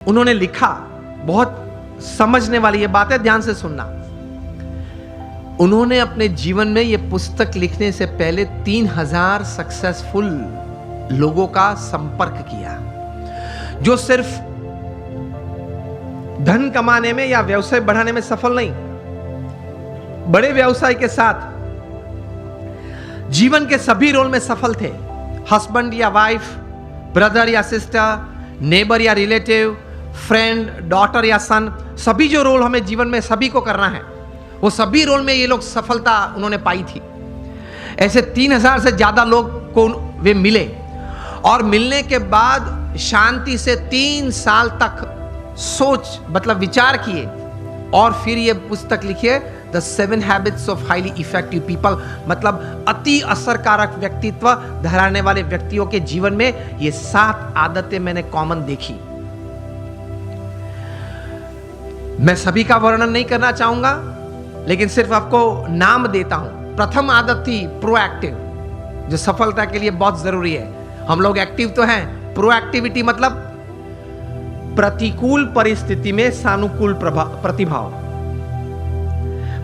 उन्होंने लिखा, बहुत समझने वाली ये बात है, ध्यान से सुनना। उन्होंने अपने जीवन में ये पुस्तक लिखने से पहले 3000 सक्सेसफुल लोगों का संपर्क किया, जो सिर्फ धन कमाने में या व्यवसाय बढ़ाने में सफल नहीं, बड़े व्यवसाय के साथ जीवन के सभी रोल में सफल थे। हस्बैंड या वाइफ, ब्रदर या सिस्टर, नेबर या रिलेटिव, फ्रेंड, डॉटर या सन, सभी जो रोल हमें जीवन में सभी को करना है, वो सभी रोल में ये लोग सफलता उन्होंने पाई थी। ऐसे 3000 से ज्यादा लोग को वे मिले और मिलने के बाद शांति से 3 साल तक सोच मतलब विचार किए और फिर ये पुस्तक लिखिए, the 7 habits of highly effective people, मतलब अति असरकारक व्यक्तित्व धराने वाले व्यक्तियों के जीवन में ये 7 आदतें मैंने कॉमन देखी। मैं सभी का वर्णन नहीं करना चाहूंगा, लेकिन सिर्फ आपको नाम देता हूं। प्रथम आदत थी प्रोएक्टिव, जो सफलता के लिए बहुत जरूरी है। हम लोग एक्टिव तो हैं, प्रोएक्टिविटी मतलब प्रतिकूल परिस्थिति में सानुकूल प्रतिभाव।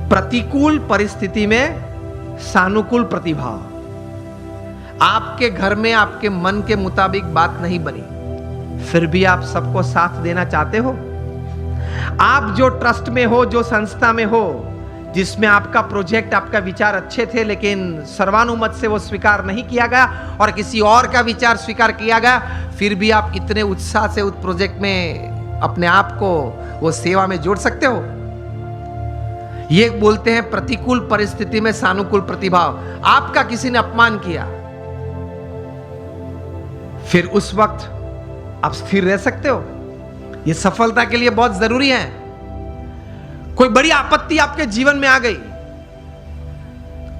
प्रतिकूल परिस्थिति में सानुकूल प्रतिभाव। आपके घर में आपके मन के मुताबिक बात नहीं बनी, फिर भी आप सबको साथ देना चाहते हो। आप जो ट्रस्ट में हो, जो संस्था में हो, जिसमें आपका प्रोजेक्ट, आपका विचार अच्छे थे, लेकिन सर्वानुमत से वो स्वीकार नहीं किया गया और किसी और का विचार स्वीकार किया गया, फिर भी आप इतने उत्साह से उस प्रोजेक्ट में अपने आप को वो सेवा में जोड़ सकते हो। ये बोलते हैं प्रतिकूल परिस्थिति में सानुकूल प्रतिभाव। आपका किसी ने अपमान किया, फिर उस वक्त आप स्थिर रह सकते हो। ये सफलता के लिए बहुत जरूरी है। कोई बड़ी आपत्ति आपके जीवन में आ गई,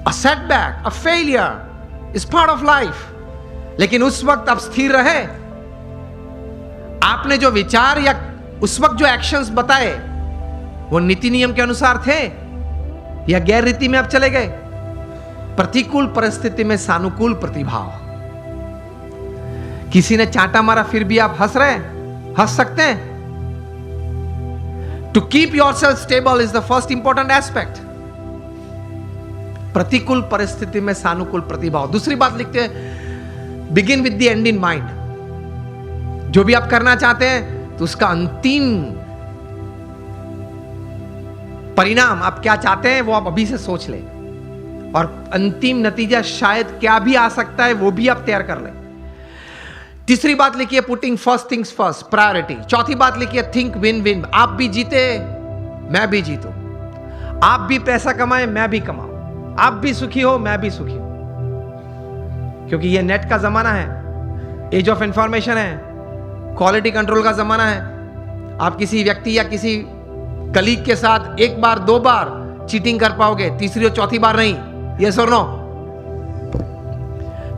a setback, a failure is part of life, लेकिन उस वक्त आप स्थिर रहे। आपने जो विचार या उस वक्त जो एक्शंस बताए वो नीति नियम के अनुसार थे या गैर रीति में आप चले गए। प्रतिकूल परिस्थिति में सानुकूल प्रतिभाव। किसी ने चांटा मारा, फिर भी आप हंस रहे, हंस सकते हैं। To keep yourself stable is the first important aspect. प्रतिकूल परिस्थिति में सानुकूल प्रतिभाव। दूसरी बात लिखते हैं, begin with the end in mind. जो भी आप करना चाहते हैं तो उसका अंतिम परिणाम आप क्या चाहते हैं वो आप अभी से सोच लें, और अंतिम नतीजा शायद क्या भी आ सकता है वो भी आप तैयार कर लें। तीसरी बात लिखिए, putting first things first, priority. चौथी बात लिखिए, थिंक विन विन। आप भी जीते, मैं भी जीतूं। आप भी पैसा कमाए, मैं भी कमाऊं। आप भी सुखी हो, मैं भी सुखी हूं। क्योंकि ये नेट का जमाना है, एज ऑफ इंफॉर्मेशन है, क्वालिटी कंट्रोल का जमाना है। आप किसी व्यक्ति या किसी कलीग के साथ 1 बार 2 बार चीटिंग कर पाओगे, तीसरी और चौथी बार नहीं। यस और नो?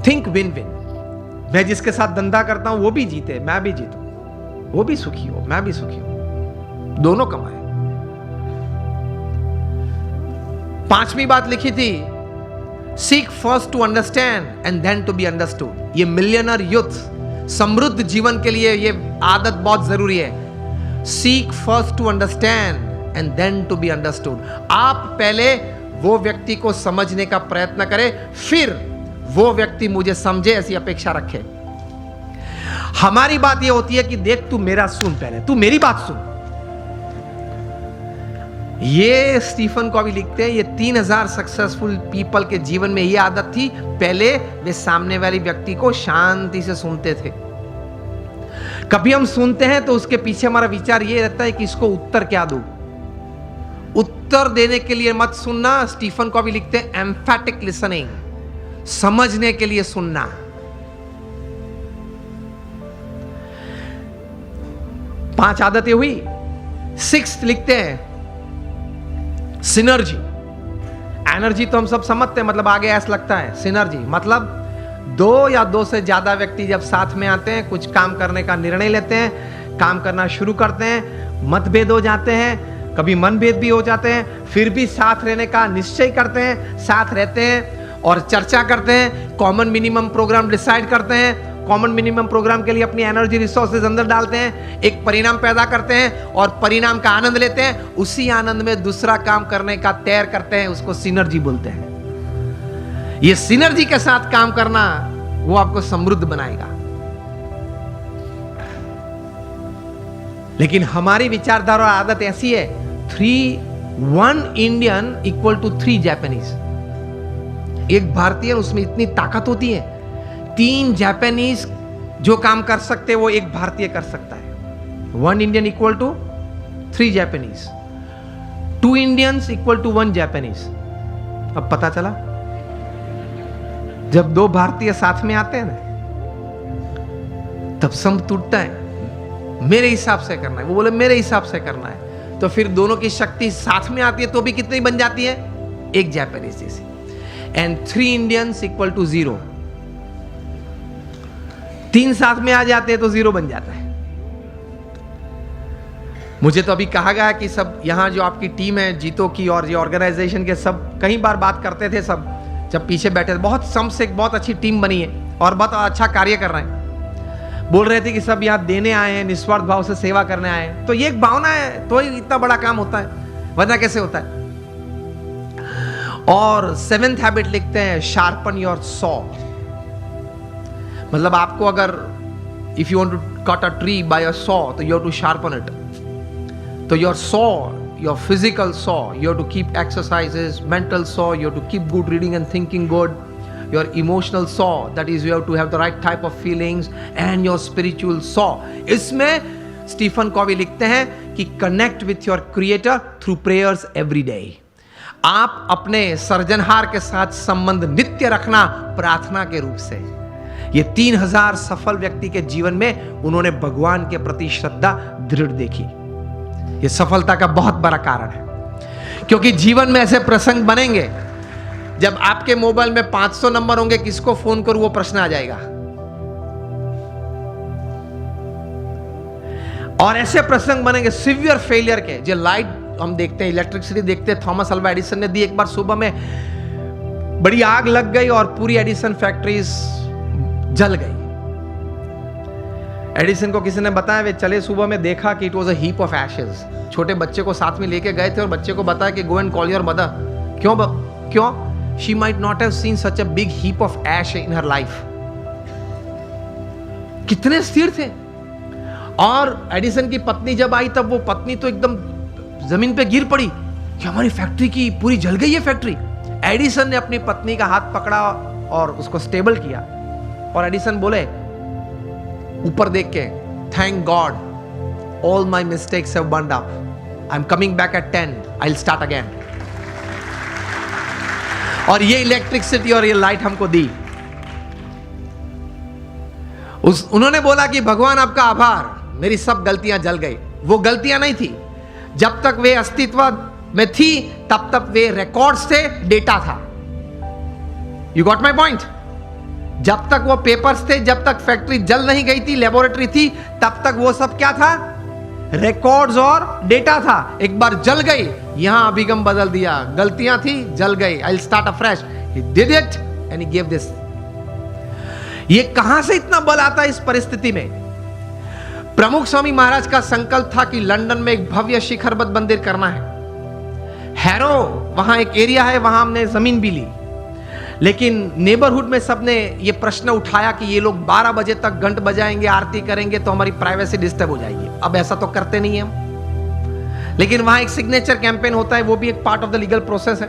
Think win win. मैं जिसके साथ धंधा करता हूं वो भी जीते, मैं भी जीतूं, वो भी सुखी हो, मैं भी सुखी हूं, दोनों कमाए। 5वीं बात लिखी थी, seek first to understand and then to be understood. ये मिलियनर यूथ समृद्ध जीवन के लिए ये आदत बहुत जरूरी है। Seek first to understand and then to be understood. आप पहले वो व्यक्ति को समझने का प्रयत्न करें, फिर वो व्यक्ति मुझे समझे, ऐसी अपेक्षा रखे। हमारी बात ये होती है कि देख तू मेरा सुन, पहले तू मेरी बात सुन। ये स्टीफन कॉवी लिखते हैं, ये 3000 सक्सेसफुल पीपल के जीवन में ये आदत थी। पहले वे सामने वाले व्यक्ति को शांति से सुनते थे। कभी हम सुनते हैं तो उसके पीछे हमारा विचार ये रहता है कि इसको उत्तर क्या दूं। उत्तर देने के लिए मत सुनना। स्टीफन कॉवी लिखते हैं, एम्फैटिक लिसनिंग, समझने के लिए सुनना। पांच आदतें हुई। 6th लिखते हैं, सिनर्जी। एनर्जी तो हम सब समझते हैं, मतलब आगे ऐसा लगता है। सिनर्जी मतलब 2 या 2 से ज्यादा व्यक्ति जब साथ में आते हैं, कुछ काम करने का निर्णय लेते हैं, काम करना शुरू करते हैं, मतभेद हो जाते हैं, कभी मनभेद भी हो जाते हैं, फिर भी साथ रहने का निश्चय करते हैं, साथ रहते हैं और चर्चा करते हैं, कॉमन मिनिमम प्रोग्राम डिसाइड करते हैं, कॉमन मिनिमम प्रोग्राम के लिए अपनी एनर्जी रिसोर्सेज अंदर डालते हैं, एक परिणाम पैदा करते हैं और परिणाम का आनंद लेते हैं, उसी आनंद में दूसरा काम करने का तैयार करते हैं, उसको सिनर्जी बोलते हैं। ये सिनर्जी के साथ काम करना वो आपको समृद्ध बनाएगा। लेकिन हमारी विचारधारा और आदत ऐसी है, 1 इंडियन इक्वल टू 3 जापानीज। एक भारतीय, उसमें इतनी ताकत होती है, 3 जापानीज जो काम कर सकते हैं वो एक भारतीय कर सकता है। 1 Indian equal to 3 Japanese, 2 Indians equal to 1 Japanese. अब पता चला, जब 2 भारतीय साथ में आते हैं ना, तब सम टूटता है। मेरे हिसाब से करना है, वो बोले मेरे हिसाब से करना है, तो फिर दोनों की शक्ति साथ में आती है तो भी कितनी बन जाती है, एक जापानीज जैसी। And 3 Indians equal to 0। 3 साथ में आ जाते हैं तो 0 बन जाता है। मुझे तो अभी कहा गया कि सब यहां जो आपकी टीम है जीतो की और ये ऑर्गेनाइजेशन के, सब कई बार बात करते थे, सब जब पीछे बैठे थे, बहुत सम से बहुत अच्छी टीम बनी है और बहुत अच्छा कार्य कर रहे हैं। बोल रहे थे कि सब यहां देने आए हैं, निस्वार्थ भाव से सेवा करने आए हैं। तो ये एक भावना है तो ही इतना बड़ा काम होता है, वरना कैसे होता है। और 7th हैबिट लिखते हैं, शार्पन योर सॉ। मतलब आपको अगर if you want to cut a tree by a saw, तो you have to sharpen it. तो your saw, your physical saw, you have to keep exercises, mental saw, you have to keep good reading and thinking good. Your emotional saw, that is you have to have the right type of feelings, and your spiritual saw. इसमें Stephen Covey लिखते हैं कि connect with your creator through prayers every day. आप अपने सर्जनहार के साथ संबंध नित्य रखना प्रार्थना के रूप से। ये 3000 सफल व्यक्ति के जीवन में उन्होंने भगवान के प्रति श्रद्धा दृढ़ देखी। ये सफलता का बहुत बड़ा कारण है, क्योंकि जीवन में ऐसे प्रसंग बनेंगे जब आपके मोबाइल में 500 नंबर होंगे, किसको फोन करूं वो प्रश्न आ जाएगा। और ऐसे प्रसंग बनेंगे सिवियर फेलियर के, जो लाइट हम देखते हैं, इलेक्ट्रिसिटी देखते हैं, थॉमस अल्वा एडिसन ने दी। एक बार सुबह में बड़ी आग लग गई और पूरी एडिसन फैक्ट्रीज जल गई। एडिसन को किसी ने बताया, वे चले सुबह में देखा कि it was a heap of ashes. छोटे बच्चे को साथ में लेके गए थे और बच्चे को बताया कि go and call your mother. क्यों? She might not have seen such a big heap of ash in her life. कितने स्थिर थे। और एडिसन की पत्नी जब आई, तब वो पत्नी तो एकदम जमीन पे गिर पड़ी कि हमारी फैक्ट्री की पूरी जल गई है फैक्ट्री। एडिसन ने अपनी पत्नी का हाथ पकड़ा और उसको स्टेबल किया, और एडिसन बोले ऊपर देख के, thank God all my mistakes have burned up, I am coming back at 10, I will start again. और ये इलेक्ट्रिसिटी और ये लाइट हमको दी। उन्होंने बोला कि भगवान आपका आभार, मेरी सब गलतियां जल गई। वो गलतियां नहीं थी, जब तक वे अस्तित्व में थी तब तक वे रिकॉर्ड्स थे, डेटा था। You got my point? जब तक वो पेपर्स थे, जब तक फैक्ट्री जल नहीं गई थी, लेबोरेटरी थी, तब तक वो सब क्या था? रिकॉर्ड्स और डेटा था। एक बार जल गई, यहां अभिगम बदल दिया, गलतियां थी, जल गई, I will start afresh. He did it and he give this. ये कहां से इतना बल आता है इस परिस्थिति में? प्रमुख स्वामी महाराज का संकल्प था कि लंदन में एक भव्य शिखरबद्ध मंदिर करना है। हैरो वहां एक एरिया है, वहां हमने जमीन भी ली, लेकिन नेबरहुड में सबने ये प्रश्न उठाया कि ये लोग 12 बजे तक घंट बजाएंगे, आरती करेंगे, तो हमारी प्राइवेसी डिस्टर्ब हो जाएगी। अब ऐसा तो करते नहीं हम, लेकिन वहां एक सिग्नेचर कैंपेन होता है, वो भी एक part of the legal process है।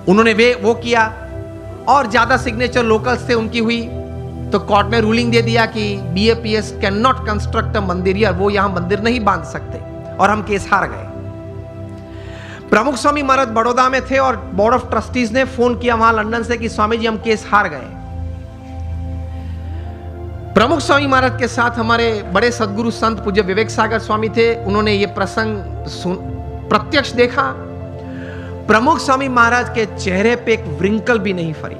उन्होंने वो किया, और ज्यादा सिग्नेचर लोकल्स थे उनकी हुई, तो कोर्ट ने रूलिंग दे दिया कि BAPS can not construct a मंदिर, या वो यहां मंदिर नहीं बांध सकते, और हम केस हार गए। प्रमुख स्वामी महाराज बड़ौदा में थे और बोर्ड ऑफ ट्रस्टीज ने फोन किया वहां लंदन से कि स्वामी जी हम केस हार गए। प्रमुख स्वामी महाराज के साथ हमारे बड़े सदगुरु संत पूज्य विवेक सागर स्वामी थे। उन्होंने ये प्रसंग प्रत्यक्ष देखा। प्रमुख स्वामी महाराज के चेहरे पे एक व्रिंकल भी नहीं फरी।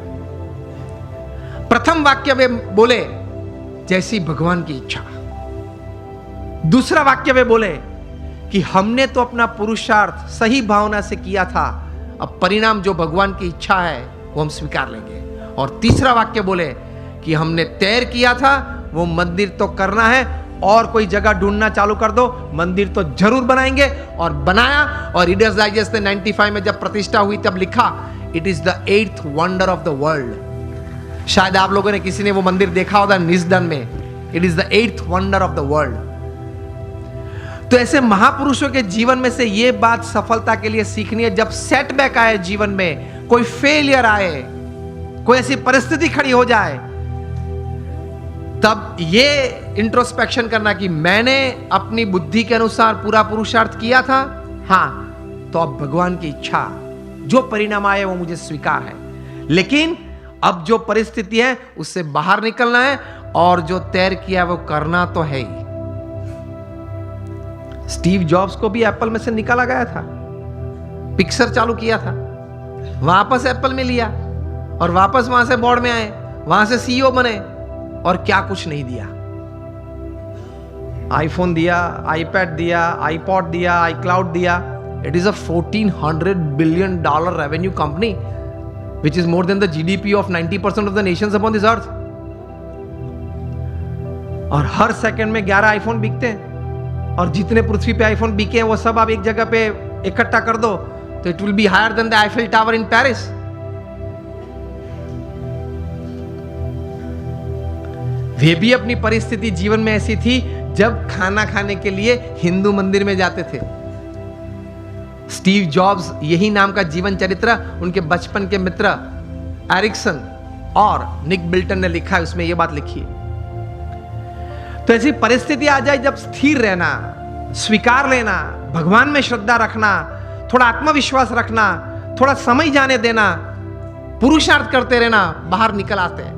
प्रथम वाक्य वे बोले, जैसी भगवान की इच्छा। दूसरा वाक्य वे बोले कि हमने तो अपना पुरुषार्थ सही भावना से किया था, अब परिणाम जो भगवान की इच्छा है वो हम स्वीकार लेंगे। और तीसरा वाक्य बोले कि कि हमने तैर किया था, वो मंदिर तो करना है, और कोई जगह ढूंढना चालू कर दो, मंदिर तो जरूर बनाएंगे। और बनाया, और रीडर्स डाइजेस्ट ने 95 में जब प्रतिष्ठा हुई तब लिखा, it is the 8th wonder of the world. शायद आप लोगों ने किसी ने वो मंदिर देखा होगा निस्दन में। It is the 8th wonder of the world. तो ऐसे महापुरुषों के जीवन में से ये बात सफलता के लिए सीखनी है। जब सेटबैक आए जीवन में, कोई फेलियर आए, कोई ऐसी परिस्थिति खड़ी हो जाए, तब ये इंट्रोस्पेक्शन करना कि मैंने अपनी बुद्धि के अनुसार पूरा पुरुषार्थ किया था, हां, तो अब भगवान की इच्छा, जो परिणाम आए वो मुझे स्वीकार है, लेकिन अब जो परिस्थिति है उससे बाहर निकलना है, और जो तैर किया वो करना तो है ही। स्टीव जॉब्स को भी एप्पल में से निकाला गया था, पिक्सर चालू किया था, वापस एप्पल में लिया, और वापस वहां से बोर्ड में आए, वहां से सीईओ बने, और क्या कुछ नहीं दिया। आईफोन दिया, आईपैड दिया, आईपॉड दिया, आईक्लाउड दिया। It is a $1400 billion revenue company, which is more than the GDP of 90% of the Nations upon this earth. और हर सेकंड में 11 आईफोन बिकते हैं, और जितने पृथ्वी पे आईफोन बिके हैं वो सब आप एक जगह पे इकट्ठा कर दो तो it will be higher than the Eiffel tower in Paris. वे भी अपनी परिस्थिति जीवन में ऐसी थी जब खाना खाने के लिए हिंदू मंदिर में जाते थे। स्टीव जॉब्स, यही नाम का जीवन चरित्र उनके बचपन के मित्र एरिक्सन और निक बिल्टन ने लिखा है, उसमें यह बात लिखी है। तो ऐसी परिस्थिति आ जाए जब स्थिर रहना, स्वीकार लेना, भगवान में श्रद्धा रखना, थोड़ा आत्मविश्वास रखना, थोड़ा समय जाने देना, पुरुषार्थ करते रहना, बाहर निकल आते हैं।